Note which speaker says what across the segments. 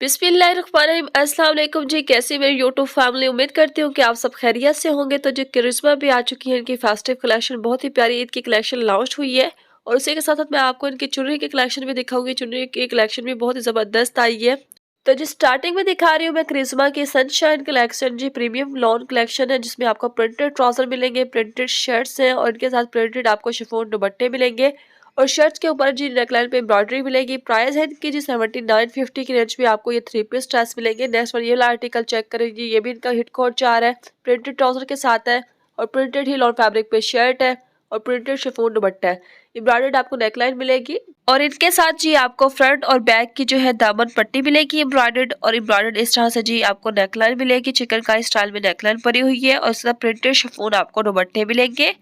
Speaker 1: बिस्मिल्लाहिर्रहमानिर्रहीम। अस्सलाम वालेकुम जी। कैसी मेरी यूट्यूब फैमिली, उम्मीद करती हूँ कि आप सब खैरियत से होंगे। तो जो करिश्मा भी आ चुकी है, इनकी फेस्टिव कलेक्शन बहुत ही प्यारी ईद की कलेक्शन लॉन्च हुई है और उसी के साथ साथ मैं आपको इनकी चुनरी की कलेक्शन भी दिखाऊंगी। चुनरी की कलेक्शन भी बहुत ही जबरदस्त आई है। तो जी स्टार्टिंग में दिखा रही हूँ मैं करिश्मा की सनशाइन कलेक्शन। जी प्रीमियम लॉन कलेक्शन है जिसमें आपको प्रिंटेड ट्राउजर मिलेंगे, प्रिंटेड शर्ट्स हैं और इनके साथ प्रिंटेड आपको शिफॉन दुपट्टे मिलेंगे और शर्ट्स के ऊपर जी नेकलाइन पे एम्ब्रॉयडरी मिलेगी। प्राइस है इनकी जी 7950 की रेंज में आपको ये 3 पीस ड्रेस मिलेंगे। नेक्स्ट वन ये वाला आर्टिकल चेक करेंगे, ये भी इनका हिट कोड 4 है। प्रिंटेड ट्राउजर के साथ है और प्रिंटेड ही लॉन फैब्रिक पे शर्ट है और प्रिंटेड शिफॉन दुपट्टा है। एम्ब्रॉयडर्ड आपको नेकलाइन मिलेगी और इनके साथ जी आपको फ्रंट और बैक की जो है दामन पट्टी मिलेगी एम्ब्रॉयडर्ड और एम्ब्रॉयडर्ड इस तरह से जी आपको नेकलाइन मिलेगी। चिकन का स्टाइल में नेकलाइन पड़ी हुई है और इसका प्रिंटेड शिफॉन आपको दुपट्टे मिलेंगे।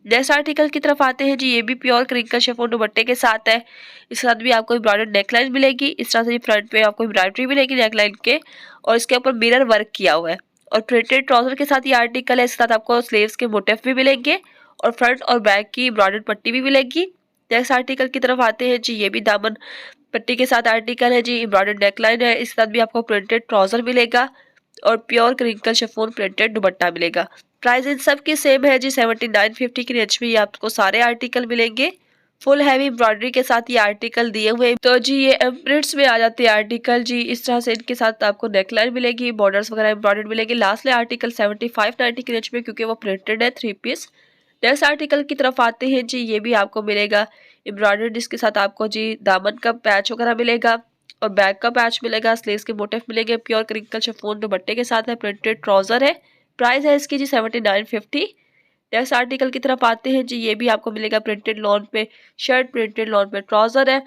Speaker 1: नेक्स्ट आर्टिकल की तरफ आते हैं जी, ये भी प्योर क्रिंकल शिफॉन दुपट्टे के साथ है। इसके साथ भी आपको एम्ब्रॉयडर्ड नेकलाइन मिलेगी। इस तरह से फ्रंट पे आपको एम्ब्रॉयडरी मिलेगी नेकलाइन के और इसके ऊपर मिरर वर्क किया हुआ है और प्रिंटेड ट्राउजर के साथ ये आर्टिकल है। इसके साथ आपको स्लीव्स के मोटिफ भी मिलेंगे और फ्रंट और बैक की एम्ब्रॉयडर्ड पट्टी भी मिलेगी। नेक्स्ट आर्टिकल की तरफ आते हैं जी, ये भी दामन पट्टी के साथ आर्टिकल है जी, एम्ब्रॉयडर्ड नेकलाइन है। इसके साथ भी आपको प्रिंटेड ट्राउजर मिलेगा और pure crinkle chiffon printed dupatta मिलेगा। प्राइस इन सब की सेम है जी, 7950 की रेंज में ये आपको सारे आर्टिकल मिलेंगे। फुल हैवी एम्ब्रॉयडरी के साथ ये आर्टिकल दिए हुए हैं। तो जी ये एम्ब्रॉयडर्स में आ जाते हैं आर्टिकल जी। इस तरह से इनके साथ आपको नेकलाइन मिलेगी, बॉर्डर्स वगैरह एम्ब्रॉयडर्ड मिलेंगे। लास्ट में आर्टिकल 7590 की रेंज में क्योंकि वो प्रिंटेड है 3 पीस। नेक्स्ट आर्टिकल की तरफ आते हैं जी, ये भी आपको मिलेगा एम्ब्रॉयडर्ड। इसके साथ आपको जी दामन का पैच वगैरह मिलेगा और बैक का पैच मिलेगा, स्लीव्स के मोटिफ मिलेंगे। प्योर क्रिंकल शिफॉन दुपट्टे के साथ है, प्रिंटेड ट्राउजर है। प्राइस है इसकी जी 7950। नेक्स्ट आर्टिकल की तरफ आते हैं जी, ये भी आपको मिलेगा प्रिंटेड लॉन पे शर्ट, प्रिंटेड लॉन पे ट्राउजर है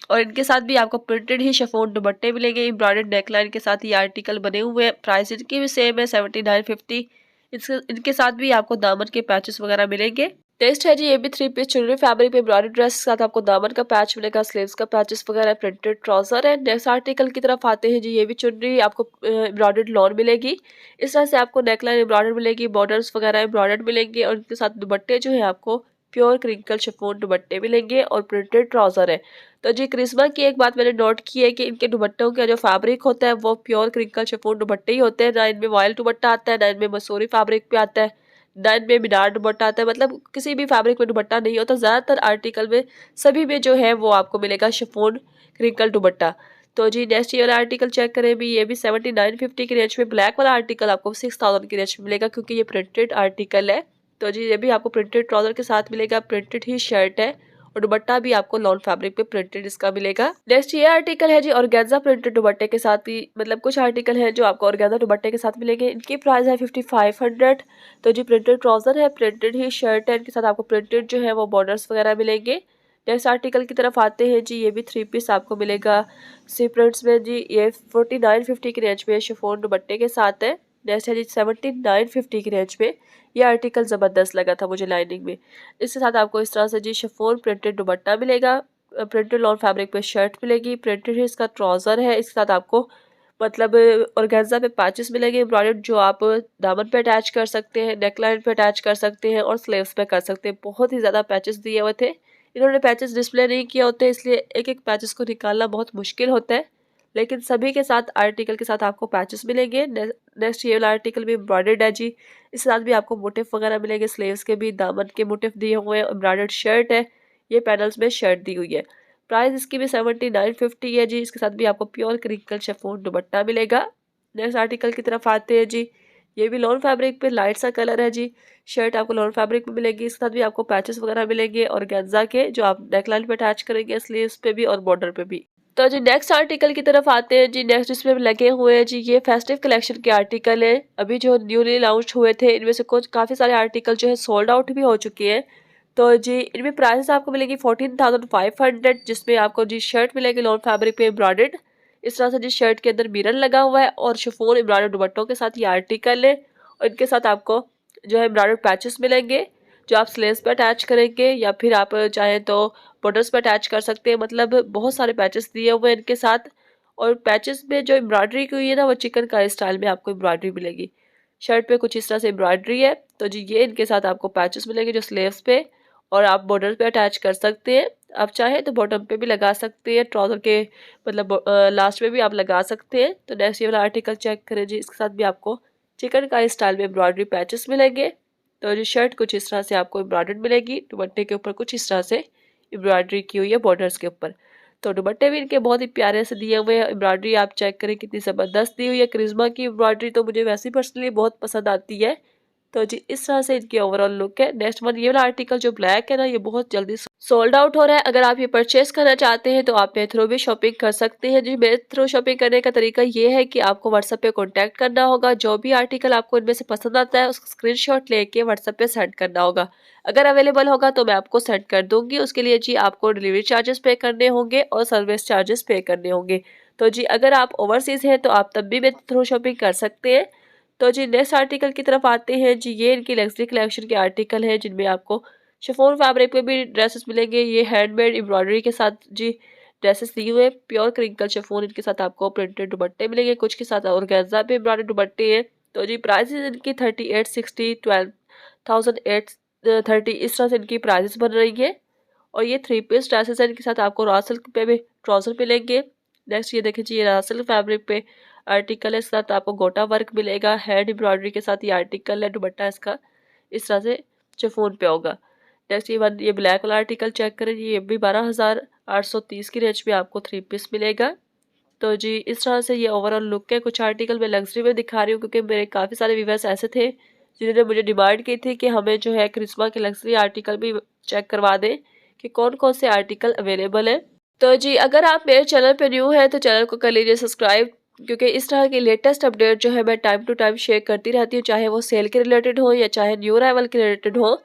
Speaker 1: और इनके साथ भी आपको प्रिंटेड ही शिफॉन दुपट्टे मिलेंगे। एम्ब्रॉयडर्ड नेकलाइन के साथ ये आर्टिकल बने हुए हैं। प्राइस इनकी भी सेम है 7950। इनके साथ भी आपको दामन के पैचेस वगैरह मिलेंगे। नेक्स्ट है जी, ये भी 3 पीस चुनरी फैब्रिक पे एम्ब्रॉयडर्ड ड्रेस के साथ आपको दामन का पैच मिलेगा, स्लीव्स का पैचेस वगैरह, प्रिंटेड ट्राउजर है। नेक्स्ट आर्टिकल की तरफ आते हैं जी, ये भी चुनरी आपको एम्ब्रॉयडर्ड लॉन मिलेगी। इस तरह से आपको नेकलाइन एम्ब्रॉयडर्ड मिलेगी, बॉर्डर्स वगैरह एम्ब्रॉयडर्ड मिलेंगे और इनके साथ दुपट्टे जो है आपको प्योर क्रिंकल शिफॉन दुपट्टे मिलेंगे और प्रिंटेड ट्राउजर है। तो जी करिश्मा की एक बात मैंने नोट की है कि इनके दुपट्टों का जो फैब्रिक होता है वो प्योर क्रिंकल शिफॉन दुपट्टे ही होते हैं। ना इनमें वॉयल दुपट्टा आता है, ना इनमें मसूरी फैब्रिक पे आता है, डन में मीनार दुपट्टा आता है। मतलब किसी भी फैब्रिक में दुपट्टा नहीं होता। ज़्यादातर आर्टिकल में सभी में जो है वो आपको मिलेगा शिफॉन क्रिंकल दुपट्टा। तो जी नेक्स्ट ये वाला आर्टिकल चेक करें भी, ये भी 7950 की रेंज में। ब्लैक वाला आर्टिकल आपको 6000 की रेंज में मिलेगा क्योंकि ये प्रिंटेड आर्टिकल है। तो जी ये भी आपको प्रिंटेड ट्राउजर के साथ मिलेगा, प्रिंटेड ही शर्ट है और दुपट्टा भी आपको लॉन फैब्रिक पे प्रिंटेड इसका मिलेगा। नेक्स्ट ये आर्टिकल है जी ऑर्गेन्जा प्रिंटेड दुपट्टे के साथ ही। मतलब कुछ आर्टिकल है जो आपको ऑर्गेन्जा दुपट्टे के साथ मिलेंगे। इनकी प्राइस है 5500। तो जी प्रिंटेड ट्राउजर है, प्रिंटेड ही शर्ट है, इनके साथ आपको प्रिंटेड जो है वो बॉर्डर्स वगैरह मिलेंगे। नेक्स्ट आर्टिकल की तरफ आते हैं जी, ये भी 3 पीस आपको मिलेगा सी प्रिंट्स में जी। ये 4950 की रेंज में शिफॉन दुपट्टे के साथ है। नेक्स्ट है जी 7950 की रेंज में। ये आर्टिकल ज़बरदस्त लगा था मुझे लाइनिंग में। इसके साथ आपको इस तरह से जी शिफॉन प्रिंटेड दुपट्टा मिलेगा, प्रिंटेड लॉन फैब्रिक पे शर्ट मिलेगी, प्रिंटेड ही इसका ट्राउजर है। इसके साथ आपको मतलब ऑर्गेन्जा पे पैचेस मिलेंगे एम्ब्रॉयडर्ड जो आप दामन पे अटैच कर सकते हैं, नेकलाइन पे अटैच कर सकते हैं और स्लीव्स पे कर सकते हैं। बहुत ही ज़्यादा पैचेस दिए हुए थे। इन्होंने पैचेस डिस्प्ले नहीं किए होते इसलिए एक एक पैचेस को निकालना बहुत मुश्किल होता है, लेकिन सभी के साथ आर्टिकल के साथ आपको पैचेस मिलेंगे। नेक्स्ट ये वाला आर्टिकल भी एम्ब्रॉयडर्ड है जी। इसके साथ भी आपको मोटिफ वगैरह मिलेंगे, स्लीव्स के भी दामन के मोटिफ दिए हुए हैं, एम्ब्रॉयडर्ड शर्ट है, ये पैनल्स में शर्ट दी हुई है। प्राइस इसकी भी 7950 है जी। इसके साथ भी आपको प्योर क्रिंकल शिफॉन दुपट्टा मिलेगा। नेक्स्ट आर्टिकल की तरफ आते हैं जी, ये भी लॉन फैब्रिक पे लाइट सा कलर है जी। शर्ट आपको लॉन फैब्रिक में मिलेगी, इसके साथ भी आपको पैचेस वगैरह मिलेंगे और गेंजा के जो आप नेकलाइन पे अटैच करेंगे, स्लीव्स पे भी और बॉर्डर पे भी। तो जी नेक्स्ट आर्टिकल की तरफ आते हैं जी। नेक्स्ट इसमें लगे हुए हैं जी, ये फेस्टिव कलेक्शन के आर्टिकल हैं। अभी जो न्यूली लॉन्च हुए थे इनमें से कुछ काफ़ी सारे आर्टिकल जो है सोल्ड आउट भी हो चुके हैं। तो जी इनमें प्राइस आपको मिलेगी 14,500, जिसमें आपको जी शर्ट मिलेगी लॉन फैब्रिक पे एम्ब्रॉयडर्ड। इस तरह से जी शर्ट के अंदर मिरर लगा हुआ है और शिफॉन एम्ब्रॉयडर्ड दुपट्टों के साथ ये आर्टिकल है और इनके साथ आपको जो है एम्ब्रॉयडर्ड पैचेस मिलेंगे जो आप स्लीव्स पे अटैच करेंगे या फिर आप चाहें तो बॉर्डर्स पे अटैच कर सकते हैं। मतलब बहुत सारे पैचेस दिए हुए हैं इनके साथ और पैचेस में जो एम्ब्रॉयडरी की हुई है ना वो चिकन का स्टाइल में आपको एम्ब्रॉयडरी मिलेगी। शर्ट पे कुछ इस तरह से एम्ब्रॉयडरी है। तो जी ये इनके साथ आपको पैचेस मिलेंगे जो स्लीव्स पे और आप बॉर्डर पे अटैच कर सकते हैं। आप चाहें तो बॉटम पे भी लगा सकते हैं, ट्राउज़र के मतलब लास्ट में भी आप लगा सकते हैं। तो नेक्स्ट ये वाला आर्टिकल चेक करें जी, इसके साथ भी आपको चिकनकारी स्टाइल में एम्ब्रॉयडरी पैचेस मिलेंगे। तो जो शर्ट कुछ इस तरह से आपको एम्ब्रॉयडर्ड मिलेगी, दुपट्टे के ऊपर कुछ इस तरह से एम्ब्रॉयडरी की हुई है बॉर्डर्स के ऊपर। तो दुपट्टे भी इनके बहुत ही प्यारे से दिए हुए हैं। एम्ब्रॉयडरी आप चेक करें कितनी ज़बरदस्त दी हुई है। करिश्मा की एम्ब्रॉयडरी तो मुझे वैसे ही पर्सनली बहुत पसंद आती है। तो जी इस तरह से इनकी ओवरऑल लुक है। नेक्स्ट वन ये वाला आर्टिकल जो ब्लैक है ना, ये बहुत जल्दी सोल्ड आउट हो रहा है। अगर आप ये परचेस करना चाहते हैं तो आप मेरे थ्रू भी शॉपिंग कर सकते हैं। जी मेरे थ्रू शॉपिंग करने का तरीका ये है कि आपको व्हाट्सएप पे कॉन्टैक्ट करना होगा। जो भी आर्टिकल आपको इनमें से पसंद आता है उसका स्क्रीनशॉट लेके व्हाट्सएप पे सेंड करना होगा। अगर अवेलेबल होगा तो मैं आपको सेंड कर दूंगी। उसके लिए जी आपको डिलीवरी चार्जेस पे करने होंगे और सर्विस चार्जेस पे करने होंगे। तो जी अगर आप ओवरसीज हैं तो आप तब भी मेरे थ्रू शॉपिंग कर सकते हैं। तो जी नेक्स्ट आर्टिकल की तरफ आते हैं जी। ये इनकी लग्जरी कलेक्शन के आर्टिकल हैं जिनमें आपको शिफॉन फैब्रिक पे भी ड्रेसेस मिलेंगे। ये हैंडमेड एम्ब्रॉयडरी के साथ जी ड्रेसेस दी हुए, प्योर क्रिंकल शिफॉन। इनके साथ आपको प्रिंटेड दुपट्टे मिलेंगे, कुछ के साथ ऑर्गेन्जा पे एम्ब्रॉयडर्ड दुपट्टे हैं। तो जी प्राइसेस इनकी 3860 12,830 इस तरह से इनकी प्राइसेस बन रही है। और ये 3 पीस ड्रेसेस हैं। इनके साथ आपको रॉ सिल्क पे भी ट्राउजर मिलेंगे। नेक्स्ट ये देखिए जी, ये रॉ सिल्क फैब्रिक पे आर्टिकल है। इसके साथ आपको गोटा वर्क मिलेगा, हैंड एम्ब्रॉयडरी के साथ ये आर्टिकल है। दुपट्टा इसका इस तरह से शिफॉन पे होगा। नेक्स्ट ये ब्लैक वाला आर्टिकल चेक करें, ये भी 12,830 की रेंज में आपको 3 पीस मिलेगा। तो जी इस तरह से ये ओवरऑल लुक है। कुछ आर्टिकल मैं लग्जरी में दिखा रही हूँ क्योंकि मेरे काफ़ी सारे व्यूवर्स ऐसे थे जिन्होंने मुझे डिमांड की थी कि हमें जो है करिश्मा के लग्जरी आर्टिकल भी चेक करवा दें कि कौन कौन से आर्टिकल अवेलेबल है। तो जी अगर आप मेरे चैनल पे न्यू हैं तो चैनल को कर लीजिए सब्सक्राइब, क्योंकि इस तरह की लेटेस्ट अपडेट जो है मैं टाइम टू टाइम शेयर करती रहती हूँ, चाहे वो सेल के रिलेटेड हो या चाहे न्यू अराइवल के रिलेटेड हो।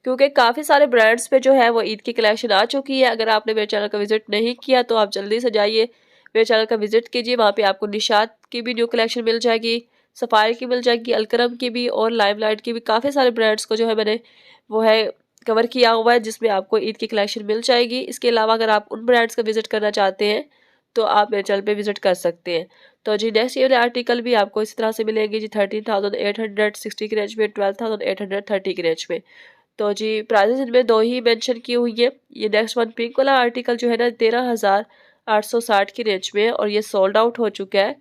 Speaker 1: क्योंकि काफ़ी सारे ब्रांड्स पे जो है वो ईद की कलेक्शन आ चुकी है। अगर आपने मेरे चैनल का विजिट नहीं किया तो आप जल्दी से जाइए, मेरे चैनल का विजिट कीजिए। वहाँ पे आपको निशात की भी न्यू कलेक्शन मिल जाएगी, सफारी की मिल जाएगी, अलकरम की भी और लाइमलाइट की भी। काफ़ी सारे ब्रांड्स को जो है मैंने वो है कवर किया हुआ है जिसमें आपको ईद की कलेक्शन मिल जाएगी। इसके अलावा अगर आप उन ब्रांड्स का विजिट करना चाहते हैं तो आप मेरे चैनल पे विजिट कर सकते हैं। तो जी नेक्स्ट ये आर्टिकल भी आपको इसी तरह से मिलेंगे जी 13,860 की रेंज में, 12,830 की रेंज में। तो जी प्राइजेस इनमें दो ही मेंशन की हुई है। ये नेक्स्ट वन पिंक वाला आर्टिकल जो है ना 13,860 की रेंज में है और ये सोल्ड आउट हो चुका है।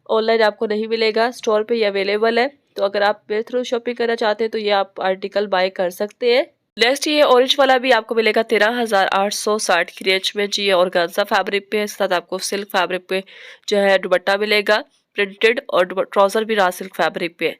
Speaker 1: ऑनलाइन आपको नहीं मिलेगा, स्टोर पे ये अवेलेबल है। तो अगर आप मेरे थ्रू शॉपिंग करना चाहते हैं तो ये आप आर्टिकल बाय कर सकते हैं। नेक्स्ट ये ऑरेंज वाला भी आपको मिलेगा 13,860 की रेंज में जी, ऑर्गेन्जा फैब्रिक पे। इसके साथ आपको सिल्क फैब्रिक पे जो है दुपट्टा मिलेगा प्रिंटेड और ट्राउजर भी रॉ सिल्क फैब्रिक पे।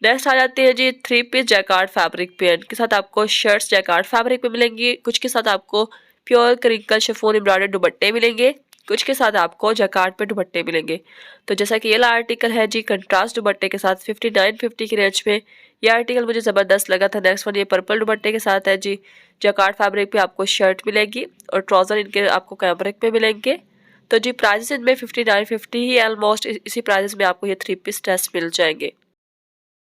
Speaker 1: नेक्स्ट आ जाते हैं जी 3 पीस जैकार्ड फैब्रिक पे। इनके साथ आपको शर्ट्स जैकार्ड फैब्रिक पे मिलेंगी, कुछ के साथ आपको प्योर क्रिंकल शिफॉन एम्ब्रॉयडर्ड दुपट्टे मिलेंगे, कुछ के साथ आपको जैकार्ड पे दुपट्टे मिलेंगे। तो जैसा कि ये वाला आर्टिकल है जी कंट्रास्ट दुपट्टे के साथ 5950 की रेंज में। ये आर्टिकल मुझे ज़बरदस्त लगा था। नेक्स्ट वन ये पर्पल दुपट्टे के साथ है जी, जैकार्ड फैब्रिक पे आपको शर्ट मिलेगी और ट्राउजर इनके आपको कैमरिक पे मिलेंगे। तो जी प्राइजेस इनमें 5950 ही ऑलमोस्ट इसी प्राइजेस में आपको ये 3 पीस ड्रेस मिल जाएंगे।